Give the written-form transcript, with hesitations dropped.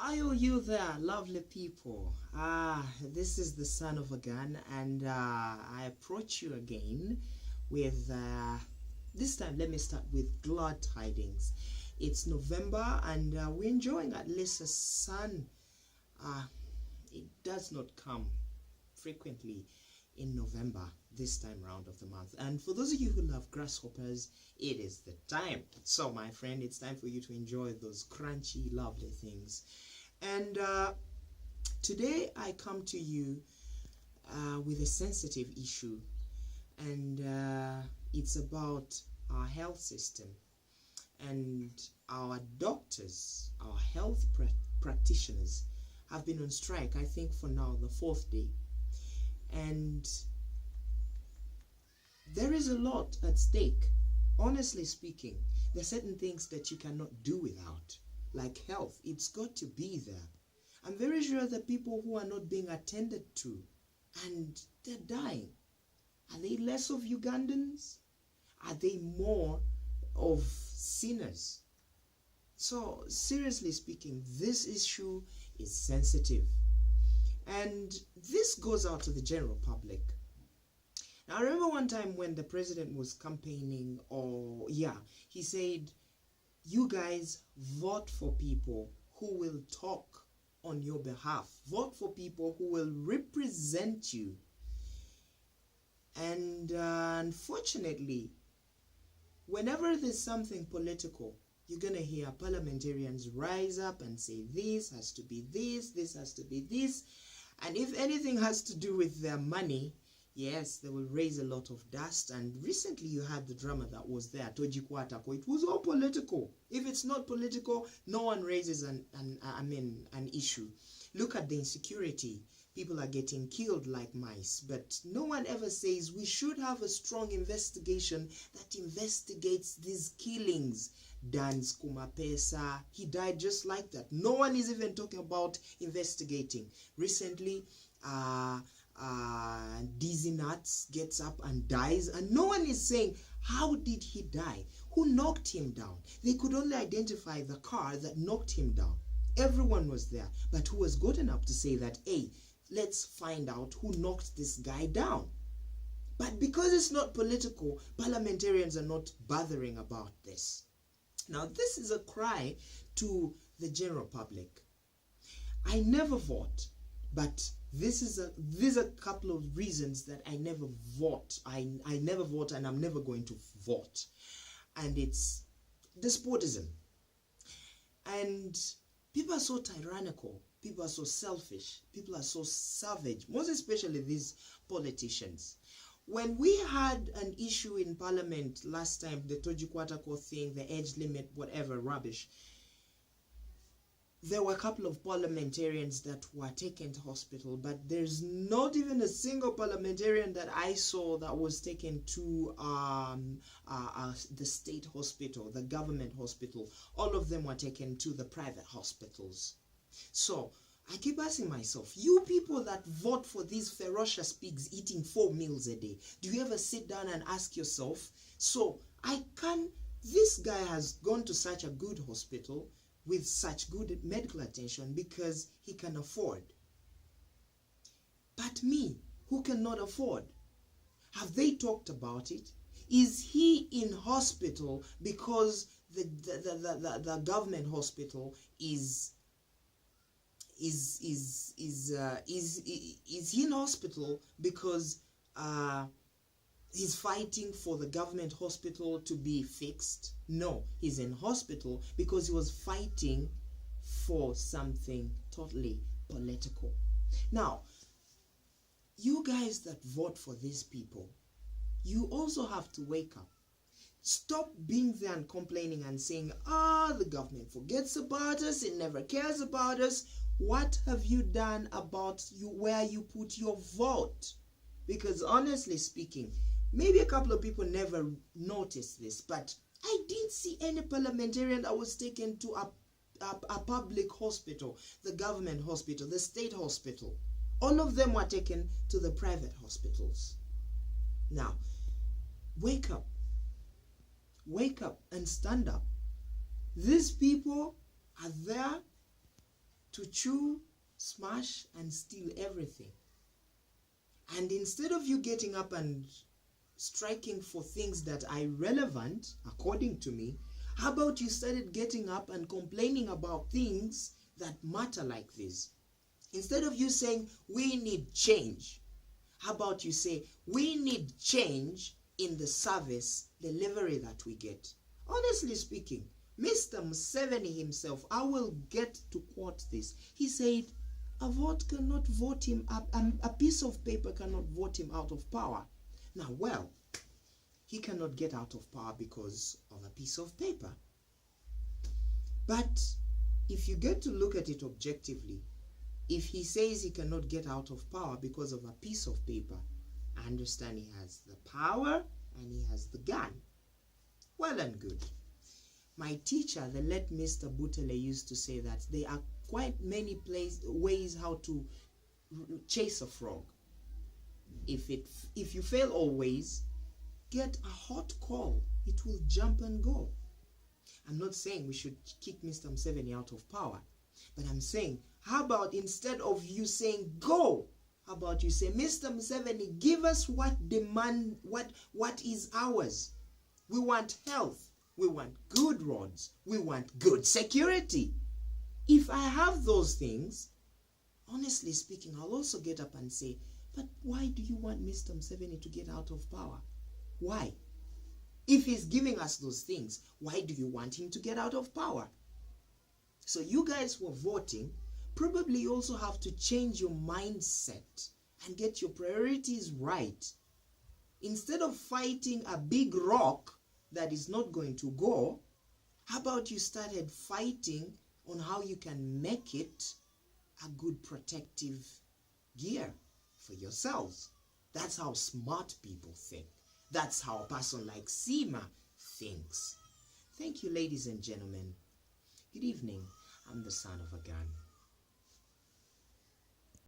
Are you there, lovely people? This is the son of a gun, and I approach you again with this time. Let me start with glad tidings. It's November, and we're enjoying at least a sun. It does not come frequently in November this time round of the month, and for those of you who love grasshoppers, it is the time. So my friend, it's time for you to enjoy those crunchy lovely things. And today I come to you with a sensitive issue, and it's about our health system and our doctors. Our health practitioners have been on strike, I think, for now the 4th day. And there is a lot at stake. Honestly speaking, there are certain things that you cannot do without, like health. It's got to be there. I'm very sure that people who are not being attended to, and they're dying. Are they less of Ugandans? Are they more of sinners? So seriously speaking, this issue is sensitive. And this goes out to the general public. Now, I remember one time when the president was campaigning, he said, you guys vote for people who will talk on your behalf. Vote for people who will represent you. And unfortunately, whenever there's something political, you're going to hear parliamentarians rise up and say, this has to be this, this has to be this. And if anything has to do with their money, yes, they will raise a lot of dust. And recently you had the drama that was there, Toji Kwatako. It was all political. If it's not political, no one raises an issue. Look at the insecurity. People are getting killed like mice, but no one ever says we should have a strong investigation that investigates these killings. Dan's Kumapesa, he died just like that. No one is even talking about investigating. Recently, Dizzy Nuts gets up and dies, and no one is saying, how did he die? Who knocked him down? They could only identify the car that knocked him down. Everyone was there, but who was good enough to say that, hey, let's find out who knocked this guy down? But because it's not political, parliamentarians are not bothering about this. Now, this is a cry to the general public. I never vote, but these are a couple of reasons that I never vote. I never vote, and I'm never going to vote. And it's despotism. And people are so tyrannical. People are so selfish. People are so savage, most especially these politicians. When we had an issue in Parliament last time, the Toji Kwatako thing, the age limit, whatever, rubbish, there were a couple of parliamentarians that were taken to hospital, but there's not even a single parliamentarian that I saw that was taken to the state hospital, the government hospital. All of them were taken to the private hospitals. So I keep asking myself, you people that vote for these ferocious pigs eating 4 meals a day, do you ever sit down and ask yourself, so this guy has gone to such a good hospital with such good medical attention because he can afford. But me, who cannot afford, have they talked about it? Is he in hospital because the government hospital is he in hospital because he's fighting for the government hospital to be fixed? No, he's in hospital because he was fighting for something totally political. Now, you guys that vote for these people, you also have to wake up. Stop being there and complaining and saying, the government forgets about us, it never cares about us. What have you done about where you put your vote? Because honestly speaking, maybe a couple of people never noticed this, but I didn't see any parliamentarian that was taken to a public hospital, the government hospital, the state hospital. All of them were taken to the private hospitals. Now, wake up. Wake up and stand up. These people are there to chew, smash, and steal everything. And instead of you getting up and striking for things that are irrelevant, according to me, how about you started getting up and complaining about things that matter like this? Instead of you saying, we need change, how about you say, we need change in the service delivery that we get? Honestly speaking, Mr. Museveni himself, I will get to quote this. He said, a vote cannot vote him up, a piece of paper cannot vote him out of power. Now, well, he cannot get out of power because of a piece of paper. But if you get to look at it objectively, if he says he cannot get out of power because of a piece of paper, I understand he has the power and he has the gun. Well and good. My teacher, the late Mr. Butele, used to say that there are quite many ways how to chase a frog. If you fail always, get a hot call. It will jump and go. I'm not saying we should kick Mr. Museveni out of power, but I'm saying, how about instead of you saying go, how about you say, Mr. Museveni, give us what is ours. We want health. We want good roads. We want good security. If I have those things, honestly speaking, I'll also get up and say, but why do you want Mr. Museveni to get out of power? Why? If he's giving us those things, why do you want him to get out of power? So you guys who are voting probably also have to change your mindset and get your priorities right. Instead of fighting a big rock that is not going to go, how about you started fighting on how you can make it a good protective gear for yourselves? That's how smart people think. That's how a person like Sima thinks. Thank you, ladies and gentlemen. Good evening. I'm the son of a gun.